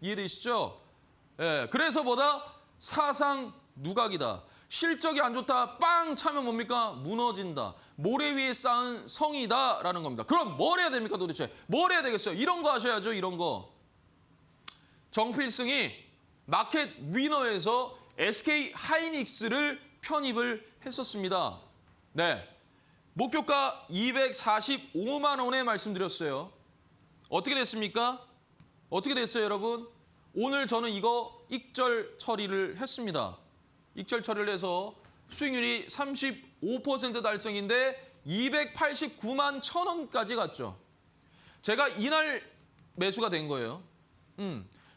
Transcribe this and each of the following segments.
이해되시죠? 예, 그래서 뭐다? 사상 누각이다. 실적이 안 좋다. 빵 차면 뭡니까? 무너진다. 모래 위에 쌓은 성이다라는 겁니다. 그럼 뭘 해야 됩니까 도대체? 뭘 해야 되겠어요? 이런 거 하셔야죠. 이런 거. 정필승이 마켓 위너에서 SK 하이닉스를 편입을 했었습니다. 네, 목표가 245만 원에 말씀드렸어요. 어떻게 됐습니까? 어떻게 됐어요, 여러분? 오늘 저는 이거 익절 처리를 했습니다. 익절 처리를 해서 수익률이 35% 달성인데 289만 1,000원까지 갔죠. 제가 이날 매수가 된 거예요.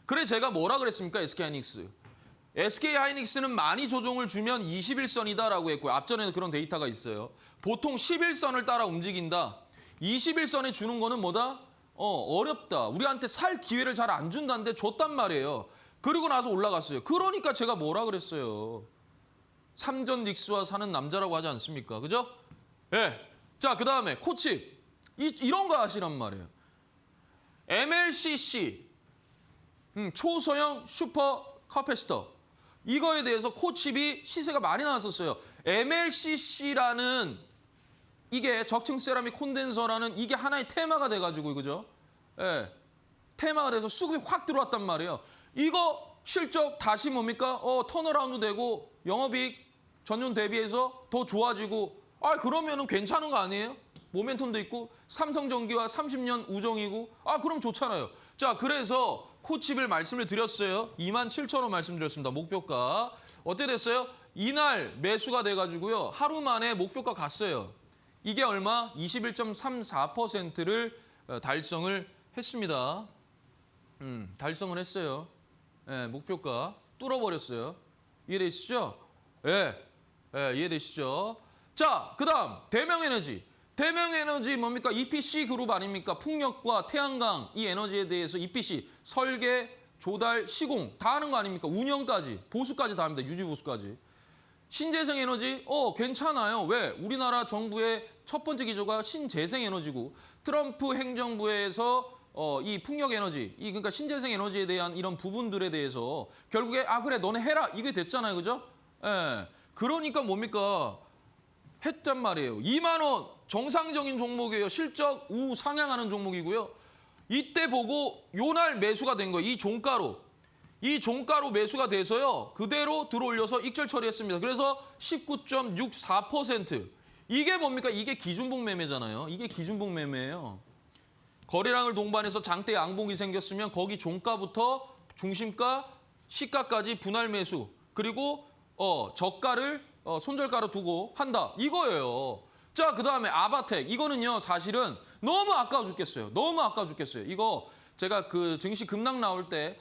그래 제가 뭐라 그랬습니까? SK하이닉스. SK하이닉스는 많이 조정을 주면 21선이다라고 했고요. 앞전에는 그런 데이터가 있어요. 보통 11선을 따라 움직인다. 21선에 주는 거는 뭐다? 어렵다. 우리한테 살 기회를 잘 안 준다는데 줬단 말이에요. 그리고 나서 올라갔어요. 그러니까 제가 뭐라 그랬어요. 삼전 닉스와 사는 남자라고 하지 않습니까? 그죠? 예. 네. 자, 그다음에 코칩. 이런 거 하시란 말이에요. MLCC. 초소형 슈퍼 카패시터. 이거에 대해서 코칩이 시세가 많이 나왔었어요. MLCC라는 이게 적층 세라믹 콘덴서라는 이게 하나의 테마가 돼가지고 그죠? 예, 테마가 돼서 수급이 확 들어왔단 말이에요. 이거 실적 다시 뭡니까? 턴어라운드 되고 영업이익 전년 대비해서 더 좋아지고 그러면은 괜찮은 거 아니에요? 모멘텀도 있고 삼성전기와 30년 우정이고 그럼 좋잖아요. 자, 그래서 코칩을 말씀을 드렸어요. 27,000원 말씀드렸습니다. 목표가. 어떻게 됐어요? 이날 매수가 돼가지고요. 하루 만에 목표가 갔어요. 이게 얼마? 21.34%를 달성을 했습니다. 달성을 했어요. 예, 목표가 뚫어버렸어요. 이해되시죠? 예, 이해되시죠? 자, 그다음 대명에너지. 대명에너지 뭡니까? EPC 그룹 아닙니까? 풍력과 태양광 이 에너지에 대해서 EPC 설계, 조달, 시공 다 하는 거 아닙니까? 운영까지, 보수까지 다 합니다. 유지 보수까지. 신재생 에너지 괜찮아요. 왜? 우리나라 정부의 첫 번째 기조가 신재생 에너지고 트럼프 행정부에서 이 풍력 에너지, 그러니까 신재생 에너지에 대한 이런 부분들에 대해서 결국에 그래 너네 해라 이게 됐잖아요. 그죠? 예. 그러니까 뭡니까? 했단 말이에요. 2만 원 정상적인 종목이에요. 실적 우상향하는 종목이고요. 이때 보고 요날 매수가 된 거예요. 이 종가로 매수가 돼서요. 그대로 들어올려서 익절 처리했습니다. 그래서 19.64%. 이게 뭡니까? 이게 기준봉 매매잖아요. 이게 기준봉 매매예요. 거래량을 동반해서 장대 양봉이 생겼으면 거기 종가부터 중심가, 시가까지 분할 매수. 그리고 저가를 손절가로 두고 한다. 이거예요. 자, 그다음에 아바텍. 이거는요. 사실은 너무 아까워 죽겠어요. 너무 아까워 죽겠어요. 이거 제가 그 증시 급락 나올 때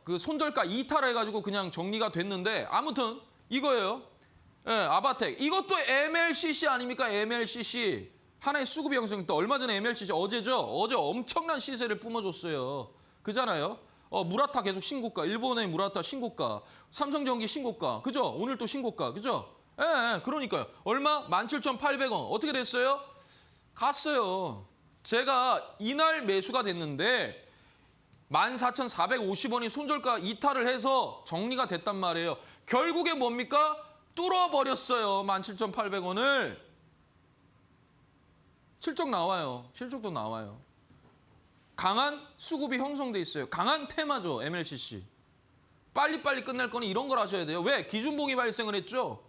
그 손절가 이탈을 해가지고 그냥 정리가 됐는데 아무튼 이거예요. 예, 아바텍. 이것도 MLCC 아닙니까? MLCC. 하나의 수급이 형성됐다. 얼마 전에 MLCC 어제죠? 어제 엄청난 시세를 뿜어줬어요. 그잖아요. 무라타 계속 신고가. 일본의 무라타 신고가. 삼성전기 신고가. 그죠? 오늘 또 신고가. 그죠? 예, 그러니까요. 얼마? 17,800원. 어떻게 됐어요? 갔어요. 제가 이날 매수가 됐는데 14,450원이 손절가 이탈을 해서 정리가 됐단 말이에요. 결국에 뭡니까? 뚫어버렸어요. 17,800원을. 실적 나와요. 실적도 나와요. 강한 수급이 형성돼 있어요. 강한 테마죠. MLCC. 빨리빨리 끝날 거는 이런 걸 하셔야 돼요. 왜? 기준봉이 발생을 했죠.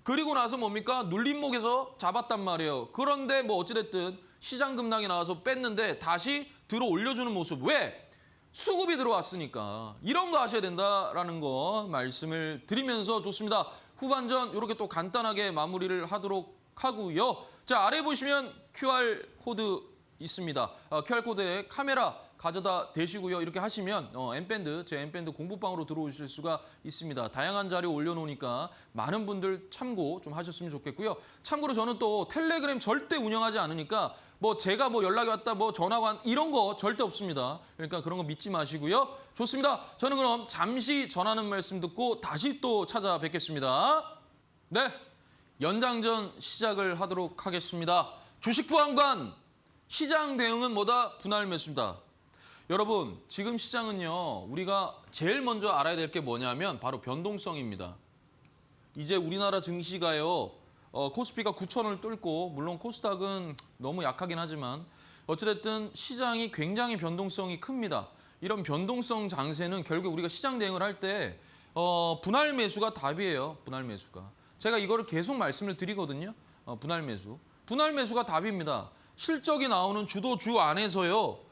그리고 나서 뭡니까? 눌림목에서 잡았단 말이에요. 그런데 뭐 어찌됐든 시장 급락이 나와서 뺐는데 다시 들어 올려주는 모습. 왜? 수급이 들어왔으니까. 이런 거 하셔야 된다라는 거 말씀을 드리면서 좋습니다. 후반전 이렇게 또 간단하게 마무리를 하도록 하고요. 자, 아래 보시면 QR코드 있습니다. QR코드에 카메라 가져다 대시고요. 이렇게 하시면 N밴드, 제 N밴드 공부방으로 들어오실 수가 있습니다. 다양한 자료 올려놓으니까 많은 분들 참고 좀 하셨으면 좋겠고요. 참고로 저는 또 텔레그램 절대 운영하지 않으니까 뭐 제가 뭐 연락이 왔다, 뭐 전화가 왔다 이런 거 절대 없습니다. 그러니까 그런 거 믿지 마시고요. 좋습니다. 저는 그럼 잠시 전하는 말씀 듣고 다시 또 찾아뵙겠습니다. 네, 연장전 시작을 하도록 하겠습니다. 주식부항관 시장 대응은 뭐다? 분할 매수입니다. 여러분, 지금 시장은요, 우리가 제일 먼저 알아야 될 게 뭐냐면 바로 변동성입니다. 이제 우리나라 증시가요, 코스피가 9,000원을 뚫고, 물론 코스닥은 너무 약하긴 하지만 어찌됐든 시장이 굉장히 변동성이 큽니다. 이런 변동성 장세는 결국 우리가 시장 대응을 할 때 분할 매수가 답이에요. 분할 매수가. 제가 이거를 계속 말씀을 드리거든요. 분할 매수. 분할 매수가 답입니다. 실적이 나오는 주도주 안에서요.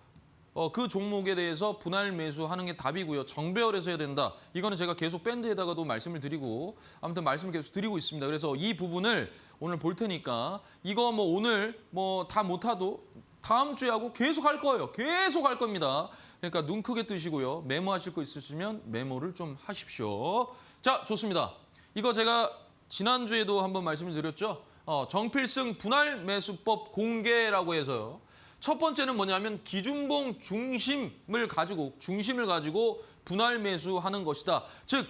그 종목에 대해서 분할 매수하는 게 답이고요. 정배열에서 해야 된다. 이거는 제가 계속 밴드에다가도 말씀을 드리고 아무튼 말씀을 계속 드리고 있습니다. 그래서 이 부분을 오늘 볼 테니까 이거 뭐 오늘 뭐 다 못하도 다음 주에 하고 계속 할 거예요. 계속 할 겁니다. 그러니까 눈 크게 뜨시고요. 메모하실 거 있으시면 메모를 좀 하십시오. 자, 좋습니다. 이거 제가 지난주에도 한번 말씀을 드렸죠. 정필승 분할 매수법 공개라고 해서요. 첫 번째는 뭐냐면 기준봉 중심을 가지고 분할 매수하는 것이다. 즉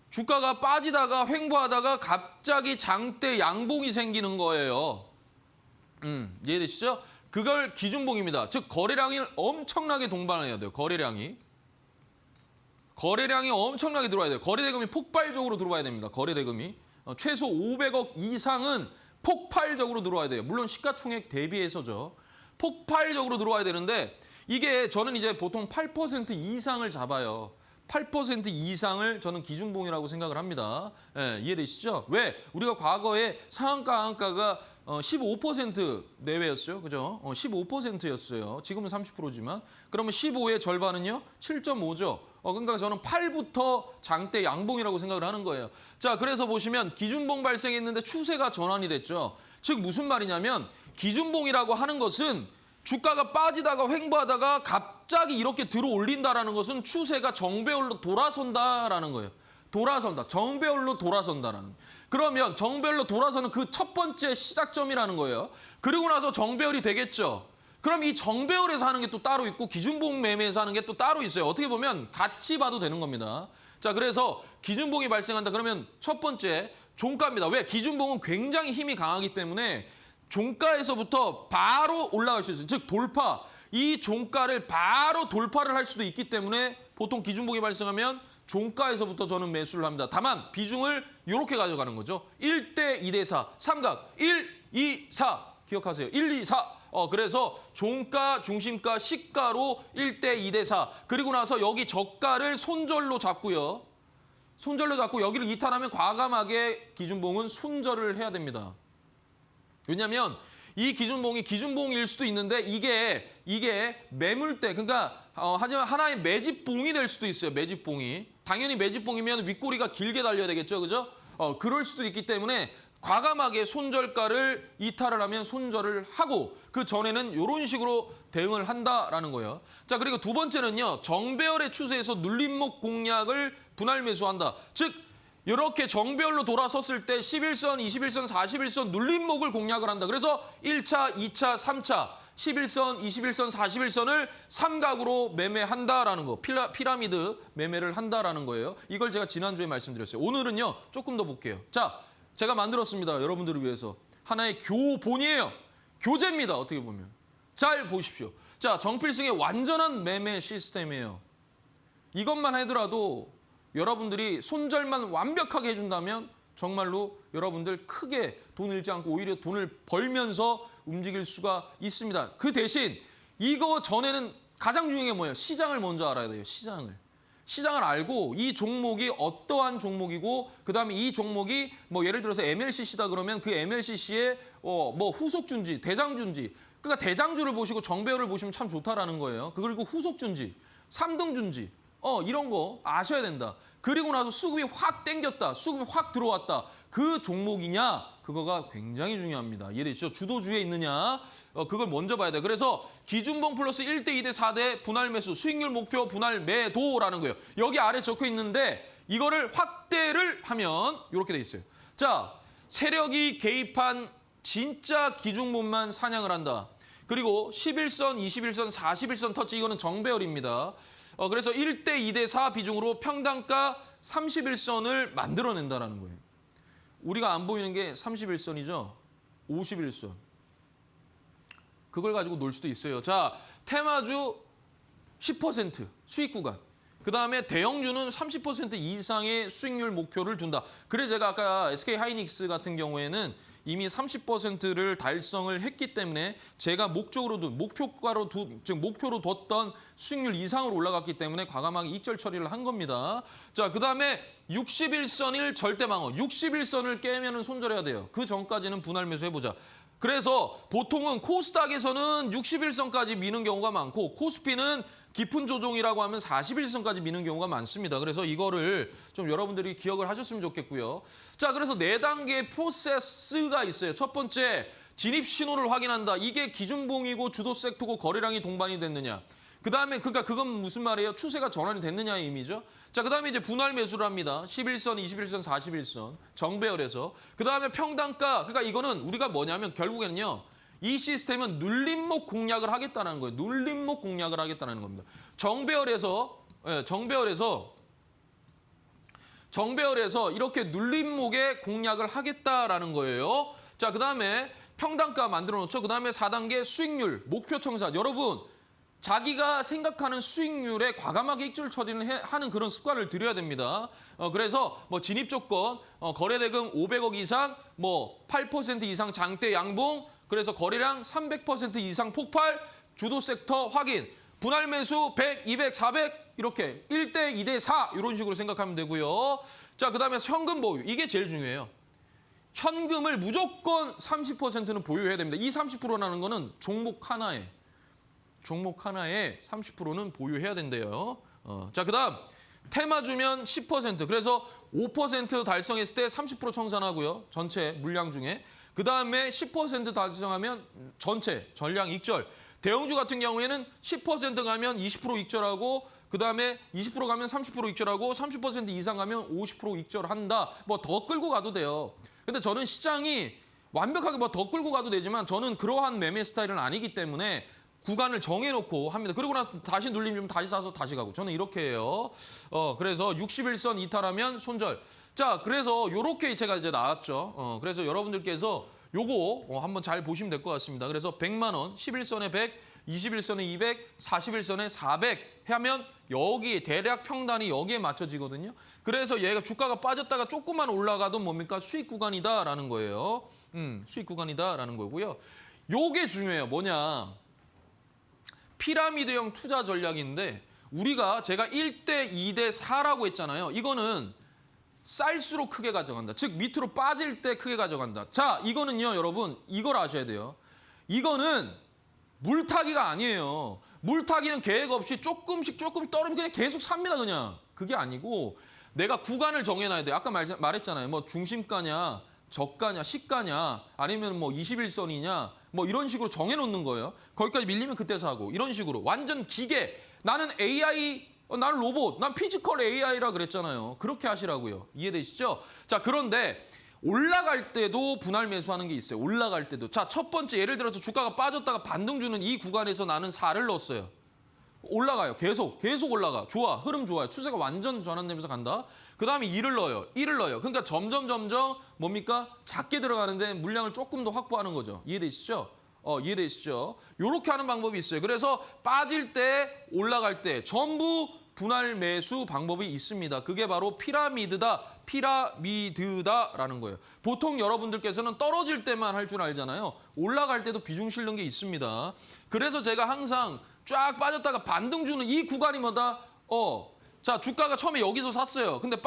주가가 빠지다가 횡보하다가 갑자기 장대 양봉이 생기는 거예요. 이해되시죠? 그걸 기준봉입니다. 즉 거래량이 엄청나게 동반해야 돼요. 거래량이 엄청나게 들어와야 돼요. 거래대금이 폭발적으로 들어와야 됩니다. 거래대금이 최소 500억 이상은 폭발적으로 들어와야 돼요. 물론 시가총액 대비해서죠. 폭발적으로 들어와야 되는데 이게 저는 이제 보통 8% 이상을 잡아요. 8% 이상을 저는 기준봉이라고 생각을 합니다. 예, 이해되시죠? 왜? 우리가 과거에 상한가, 하한가가 15% 내외였어요. 그죠? 15%였어요. 지금은 30%지만. 그러면 15의 절반은요? 7.5죠. 그러니까 저는 8부터 장대 양봉이라고 생각을 하는 거예요. 자, 그래서 보시면 기준봉 발생했는데 추세가 전환이 됐죠. 즉 무슨 말이냐면 기준봉이라고 하는 것은 주가가 빠지다가 횡보하다가 갑자기 이렇게 들어올린다라는 것은 추세가 정배열로 돌아선다라는 거예요. 돌아선다. 정배열로 돌아선다라는. 그러면 정배열로 돌아서는 그 첫 번째 시작점이라는 거예요. 그리고 나서 정배열이 되겠죠. 그럼 이 정배열에서 하는 게 또 따로 있고 기준봉 매매에서 하는 게 또 따로 있어요. 어떻게 보면 같이 봐도 되는 겁니다. 자, 그래서 기준봉이 발생한다. 그러면 첫 번째 종가입니다. 왜? 기준봉은 굉장히 힘이 강하기 때문에 종가에서부터 바로 올라갈 수 있어요. 즉 돌파. 이 종가를 바로 돌파를 할 수도 있기 때문에 보통 기준봉이 발생하면 종가에서부터 저는 매수를 합니다. 다만 비중을 이렇게 가져가는 거죠. 1대 2대 4, 삼각 1, 2, 4 기억하세요. 1, 2, 4. 그래서 종가, 중심가, 시가로 1대 2대 4. 그리고 나서 여기 저가를 손절로 잡고요. 손절로 잡고 여기를 이탈하면 과감하게 기준봉은 손절을 해야 됩니다. 왜냐하면 이 기준봉이 기준봉일 수도 있는데 이게 매물대, 그러니까 하지만 하나의 매집봉이 될 수도 있어요. 매집봉이. 당연히 매집봉이면 윗꼬리가 길게 달려야 되겠죠. 그죠? 그럴 수도 있기 때문에 과감하게 손절가를 이탈을 하면 손절을 하고 그 전에는 이런 식으로 대응을 한다라는 거예요. 자, 그리고 두 번째는요. 정배열의 추세에서 눌림목 공략을 분할 매수한다. 즉 이렇게 정배열로 돌아섰을 때 11선, 21선, 41선 눌림목을 공략을 한다. 그래서 1차, 2차, 3차 11선, 21선, 41선을 삼각으로 매매한다라는 거. 피라미드 매매를 한다라는 거예요. 이걸 제가 지난주에 말씀드렸어요. 오늘은요. 조금 더 볼게요. 자, 제가 만들었습니다. 여러분들을 위해서. 하나의 교본이에요. 교재입니다. 어떻게 보면. 잘 보십시오. 자, 정필승의 완전한 매매 시스템이에요. 이것만 하더라도 여러분들이 손절만 완벽하게 해준다면 정말로 여러분들 크게 돈 잃지 않고 오히려 돈을 벌면서 움직일 수가 있습니다. 그 대신 이거 전에는 가장 중요한 게 뭐예요? 시장을 먼저 알아야 돼요. 시장을 알고 이 종목이 어떠한 종목이고 그다음에 이 종목이 뭐 예를 들어서 MLCC다 그러면 그 MLCC의 뭐 후속주인지 대장주인지 그러니까 대장주를 보시고 정배열을 보시면 참 좋다라는 거예요. 그리고 후속주인지 3등주인지 이런 거 아셔야 된다. 그리고 나서 수급이 확 땡겼다. 수급이 확 들어왔다. 그 종목이냐? 그거가 굉장히 중요합니다. 이해되시죠? 주도주에 있느냐? 그걸 먼저 봐야 돼. 그래서 기준봉 플러스 1대 2대 4대 분할 매수, 수익률 목표 분할 매도라는 거예요. 여기 아래 적혀 있는데 이거를 확대를 하면 이렇게 돼 있어요. 자, 세력이 개입한 진짜 기준봉만 사냥을 한다. 그리고 11선, 21선, 41선 터치 이거는 정배열입니다. 그래서 1대 2대 4 비중으로 평단가 31선을 만들어낸다는 거예요. 우리가 안 보이는 게 31선이죠. 51선. 그걸 가지고 놀 수도 있어요. 자, 테마주 10% 수익 구간. 그다음에 대형주는 30% 이상의 수익률 목표를 둔다. 그래서 제가 아까 SK하이닉스 같은 경우에는 이미 30%를 달성을 했기 때문에 제가 목표로 뒀던 수익률 이상으로 올라갔기 때문에 과감하게 익절 처리를 한 겁니다. 자, 그다음에 61선을 절대 방어. 61선을 깨면은 손절해야 돼요. 그 전까지는 분할 매수 해보자. 그래서 보통은 코스닥에서는 61선까지 미는 경우가 많고 코스피는 깊은 조정이라고 하면 41선까지 미는 경우가 많습니다. 그래서 이거를 좀 여러분들이 기억을 하셨으면 좋겠고요. 자, 그래서 4단계 프로세스가 있어요. 첫 번째, 진입 신호를 확인한다. 이게 기준봉이고 주도 섹터고 거래량이 동반이 됐느냐. 그다음에 그건 무슨 말이에요? 추세가 전환이 됐느냐의 의미죠. 자, 그다음에 이제 분할 매수를 합니다. 11선, 21선, 41선 정배열에서. 그다음에 평단가. 그러니까 이거는 우리가 뭐냐면 결국에는요. 이 시스템은 눌림목 공략을 하겠다는 거예요. 눌림목 공략을 하겠다는 겁니다. 정배열에서 이렇게 눌림목에 공략을 하겠다라는 거예요. 자, 그다음에 평단가 만들어 놓죠. 그다음에 4단계 수익률, 목표 청산. 여러분, 자기가 생각하는 수익률에 과감하게 익절 처리를 하는 그런 습관을 들여야 됩니다. 그래서 뭐 진입 조건, 거래대금 500억 이상, 뭐 8% 이상 장대 양봉, 그래서 거래량 300% 이상 폭발, 주도 섹터 확인, 분할 매수 100, 200, 400 이렇게 1대 2대 4 이런 식으로 생각하면 되고요. 자, 그다음에 현금 보유. 이게 제일 중요해요. 현금을 무조건 30%는 보유해야 됩니다. 이 30%라는 거는 종목 하나에 30%는 보유해야 된대요. 자, 그다음 테마주면 10%. 그래서 5% 달성했을 때 30% 청산하고요. 전체 물량 중에. 그다음에 10% 달성하면 전체 전량 익절. 대형주 같은 경우에는 10% 가면 20% 익절하고 그다음에 20% 가면 30% 익절하고 30% 이상 가면 50% 익절한다. 뭐 더 끌고 가도 돼요. 근데 저는 시장이 완벽하게 뭐 더 끌고 가도 되지만 저는 그러한 매매 스타일은 아니기 때문에 구간을 정해놓고 합니다. 그리고 나서 다시 눌리면 다시 사서 다시 가고. 저는 이렇게 해요. 그래서 61선 이탈하면 손절. 자, 그래서 요렇게 제가 이제 나왔죠. 그래서 여러분들께서 요거 한번 잘 보시면 될 것 같습니다. 그래서 100만 원, 11선에 100, 21선에 200, 41선에 400 하면 여기 대략 평단이 여기에 맞춰지거든요. 그래서 얘가 주가가 빠졌다가 조금만 올라가도 뭡니까? 수익 구간이다라는 거예요. 수익 구간이다라는 거고요. 요게 중요해요. 뭐냐? 피라미드형 투자 전략인데 제가 1대 2대 4라고 했잖아요. 이거는 쌀수록 크게 가져간다. 즉 밑으로 빠질 때 크게 가져간다. 자, 이거는요, 여러분, 이걸 아셔야 돼요. 이거는 물타기가 아니에요. 물타기는 계획 없이 조금씩 떨어지면 그냥 계속 삽니다, 그냥. 그게 아니고 내가 구간을 정해놔야 돼요. 아까 말했잖아요. 뭐 중심가냐, 저가냐, 시가냐, 아니면 뭐 21선이냐, 뭐 이런 식으로 정해놓는 거예요. 거기까지 밀리면 그때 사고 이런 식으로. 완전 기계. 나는 AI, 나는 로봇, 난 피지컬 AI라 그랬잖아요. 그렇게 하시라고요. 이해되시죠? 자, 그런데 올라갈 때도 분할 매수하는 게 있어요. 올라갈 때도. 자, 첫 번째 예를 들어서 주가가 빠졌다가 반등 주는 이 구간에서 나는 4를 넣었어요. 올라가요. 계속 올라가. 좋아. 흐름 좋아요. 추세가 완전 전환되면서 간다. 그다음에 2를 넣어요. 1을 넣어요. 그러니까 점점 뭡니까? 작게 들어가는데 물량을 조금 더 확보하는 거죠. 이해되시죠? 이해되시죠? 요렇게 하는 방법이 있어요. 그래서 빠질 때, 올라갈 때 전부 분할 매수 방법이 있습니다. 그게 바로 피라미드다라는 거예요. 보통 여러분들께서는 떨어질 때만 할 줄 알잖아요. 올라갈 때도 비중 실는 게 있습니다. 그래서 제가 항상 쫙 빠졌다가 반등 주는 이 구간이 뭐다? 자, 주가가 처음에 여기서 샀어요. 근데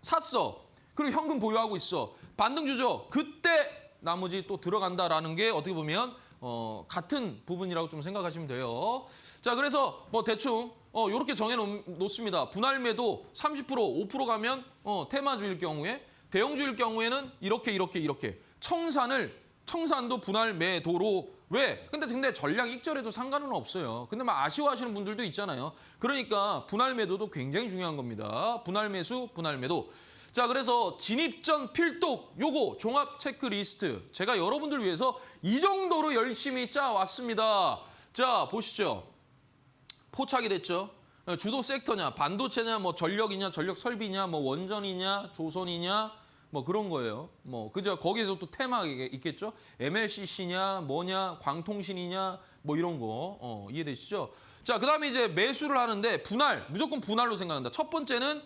샀어. 그리고 현금 보유하고 있어. 반등 주죠. 그때 나머지 또 들어간다라는 게 어떻게 보면 같은 부분이라고 좀 생각하시면 돼요. 자, 그래서 뭐 대충 이렇게 정해놓습니다. 분할 매도 30%, 5% 가면 테마주일 경우에, 대형주일 경우에는 이렇게. 청산도 분할 매도로. 왜? 근데 전량 익절해도 상관은 없어요. 근데 막 아쉬워하시는 분들도 있잖아요. 그러니까 분할 매도도 굉장히 중요한 겁니다. 분할 매수, 분할 매도. 자, 그래서 진입 전 필독 요거 종합 체크리스트 제가 여러분들 위해서 이 정도로 열심히 짜왔습니다. 자, 보시죠. 포착이 됐죠. 주도 섹터냐, 반도체냐, 뭐 전력이냐, 전력 설비냐, 뭐 원전이냐, 조선이냐, 뭐 그런 거예요. 뭐 그저 거기에서 또 테마 있겠죠. MLCC냐 뭐냐 광통신이냐 뭐 이런 거 이해되시죠? 자, 그다음에 이제 매수를 하는데 분할 무조건 분할로 생각한다. 첫 번째는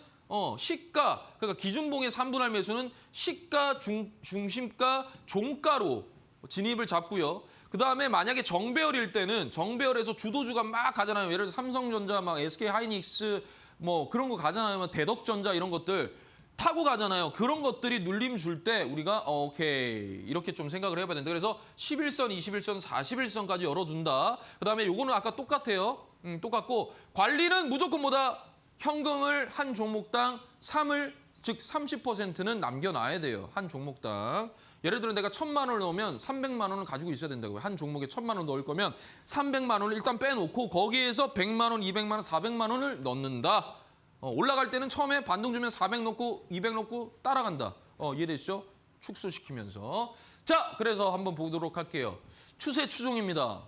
시가 그러니까 기준봉의 3분할 매수는 시가 중심가 종가로 진입을 잡고요. 그다음에 만약에 정배열일 때는 정배열에서 주도주가 막 가잖아요. 예를 들어 삼성전자 막 SK하이닉스 뭐 그런 거 가잖아요. 뭐 대덕전자 이런 것들 타고 가잖아요. 그런 것들이 눌림 줄 때 우리가 오케이 이렇게 좀 생각을 해봐야 된다. 그래서 11선, 21선, 41선까지 열어준다. 그다음에 요거는 아까 똑같아요. 똑같고 관리는 무조건 뭐다? 현금을 한 종목당 3을 즉 30%는 남겨놔야 돼요. 한 종목당. 예를 들어 내가 1,000만 원을 넣으면 300만 원을 가지고 있어야 된다고요. 한 종목에 1,000만 원 넣을 거면 300만 원을 일단 빼놓고 거기에서 100만 원, 200만 원, 400만 원을 넣는다. 올라갈 때는 처음에 반등 주면 400 넣고 200 넣고 따라간다. 이해되시죠? 축소시키면서. 자, 그래서 한번 보도록 할게요. 추세 추종입니다.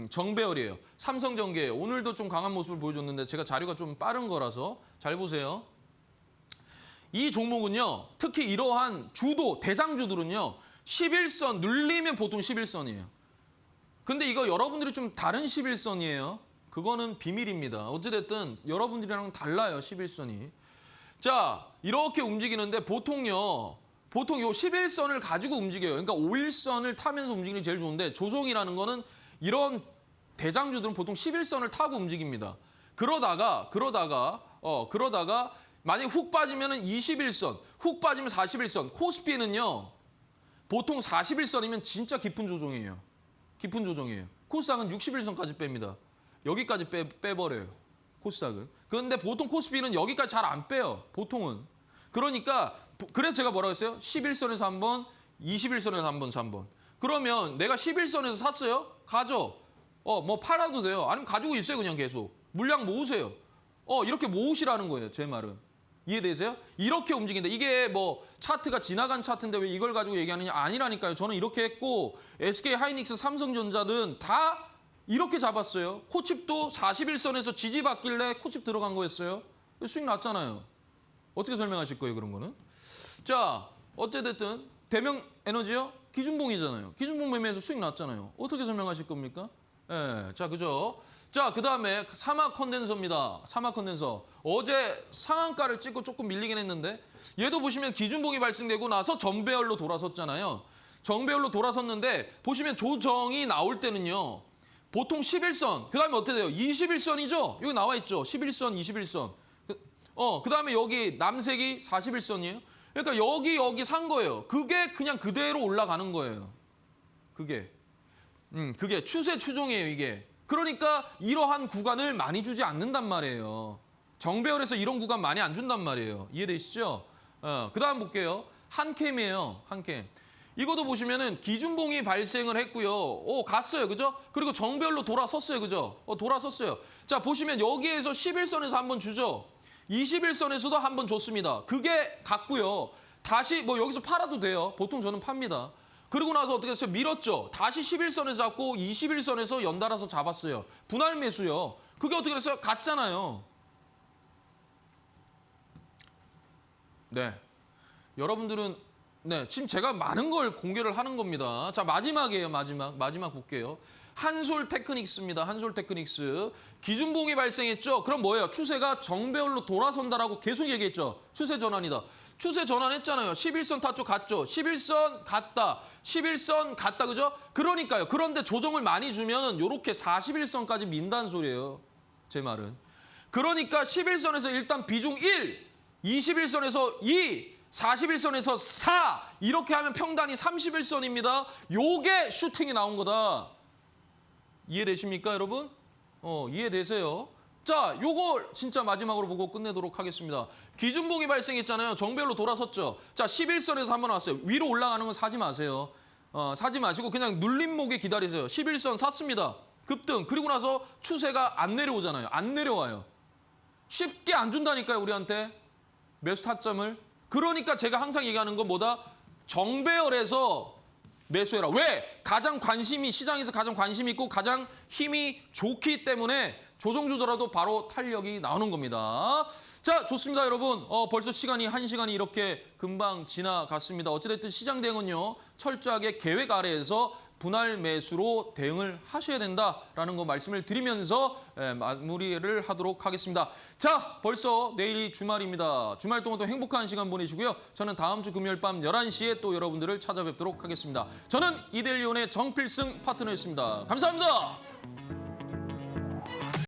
정배열이에요. 삼성전기예요. 오늘도 좀 강한 모습을 보여줬는데 제가 자료가 좀 빠른 거라서 잘 보세요. 이 종목은요. 특히 이러한 주도, 대장주들은요. 11선 눌리면 보통 11선이에요. 근데 이거 여러분들이 좀 다른 11선이에요. 그거는 비밀입니다. 어찌됐든 여러분들이랑 달라요. 11선이. 자, 이렇게 움직이는데 보통 요 11선을 가지고 움직여요. 그러니까 5일선을 타면서 움직이는 게 제일 좋은데 조종이라는 거는 이런 대장주들은 보통 11선을 타고 움직입니다. 그러다가 만약에 훅 빠지면은 21선, 훅 빠지면 41선. 코스피는요. 보통 41선이면 진짜 깊은 조정이에요. 깊은 조정이에요. 코스닥은 61선까지 뺍니다. 여기까지 빼버려요. 코스닥은. 그런데 보통 코스피는 여기까지 잘 안 빼요. 보통은. 그러니까 그래서 제가 뭐라고 했어요? 11선에서 한 번, 21선에서 한 번, 3번. 그러면 내가 11선에서 샀어요? 가져. 뭐 팔아도 돼요. 아니면 가지고 있어요. 그냥 계속. 물량 모으세요. 이렇게 모으시라는 거예요. 제 말은. 이해되세요? 이렇게 움직인다. 이게 뭐 차트가 지나간 차트인데 왜 이걸 가지고 얘기하느냐? 아니라니까요. 저는 이렇게 했고 SK하이닉스, 삼성전자든 다 이렇게 잡았어요. 코칩도 41선에서 지지받길래 코칩 들어간 거였어요. 수익 났잖아요. 어떻게 설명하실 거예요, 그런 거는? 자, 어찌됐든 대명에너지요? 기준봉이잖아요. 기준봉 매매에서 수익 났잖아요. 어떻게 설명하실 겁니까? 예, 자, 그죠? 자, 그다음에 사막 컨덴서입니다. 사막 컨덴서. 어제 상한가를 찍고 조금 밀리긴 했는데 얘도 보시면 기준봉이 발생되고 나서 정배열로 돌아섰잖아요. 정배열로 돌아섰는데 보시면 조정이 나올 때는요. 보통 11선, 그다음에 어떻게 돼요? 21선이죠? 여기 나와 있죠. 11선, 21선. 그다음에 여기 남색이 41선이에요. 그러니까 여기 산 거예요. 그게 그냥 그대로 올라가는 거예요. 그게 추세 추종이에요, 이게. 그러니까 이러한 구간을 많이 주지 않는단 말이에요. 정배열에서 이런 구간 많이 안 준단 말이에요. 이해되시죠? 그다음 볼게요. 한캠이에요. 한캠. 이것도 보시면은 기준봉이 발생을 했고요. 갔어요. 그죠? 그리고 정배열로 돌아섰어요. 그죠? 돌아섰어요. 자, 보시면 여기에서 11선에서 한번 주죠. 21선에서도 한번 줬습니다. 그게 갔고요. 다시 뭐 여기서 팔아도 돼요. 보통 저는 팝니다. 그리고 나서 어떻게 했어요? 밀었죠. 다시 11선에서 잡고 21선에서 연달아서 잡았어요. 분할 매수요. 그게 어떻게 됐어요? 갔잖아요. 네. 여러분들은 지금 제가 많은 걸 공개를 하는 겁니다. 자, 마지막이에요. 마지막 볼게요. 한솔 테크닉스입니다. 한솔 테크닉스. 기준봉이 발생했죠. 그럼 뭐예요? 추세가 정배열로 돌아선다라고 계속 얘기했죠. 추세 전환이다. 추세 전환했잖아요. 11선 탔죠. 갔죠. 11선 갔다. 11선 갔다. 그죠? 그러니까요. 그런데 조정을 많이 주면은 요렇게 41선까지 민다는 소리예요. 제 말은. 그러니까 11선에서 일단 비중 1, 21선에서 2, 41선에서 4 이렇게 하면 평단이 31선입니다. 요게 슈팅이 나온 거다. 이해되십니까, 여러분? 이해되세요? 자, 요걸 진짜 마지막으로 보고 끝내도록 하겠습니다. 기준봉이 발생했잖아요. 정배열로 돌아섰죠. 자, 11선에서 한번 왔어요. 위로 올라가는 건 사지 마세요. 사지 마시고 그냥 눌림목에 기다리세요. 11선 샀습니다. 급등. 그리고 나서 추세가 안 내려오잖아요. 안 내려와요. 쉽게 안 준다니까요, 우리한테. 매수 타점을. 그러니까 제가 항상 얘기하는 건 뭐다? 정배열에서 매수해라. 왜? 가장 관심이 시장에서 가장 관심이 있고 가장 힘이 좋기 때문에 조정주더라도 바로 탄력이 나오는 겁니다. 자, 좋습니다, 여러분. 벌써 시간이 1시간이 이렇게 금방 지나갔습니다. 어찌됐든 시장 대응은요, 철저하게 계획 아래에서 분할 매수로 대응을 하셔야 된다라는 거 말씀을 드리면서 마무리를 하도록 하겠습니다. 자, 벌써 내일이 주말입니다. 주말 동안 또 행복한 시간 보내시고요. 저는 다음 주 금요일 밤 11시에 또 여러분들을 찾아뵙도록 하겠습니다. 저는 이데일리온의 정필승 파트너였습니다. 감사합니다.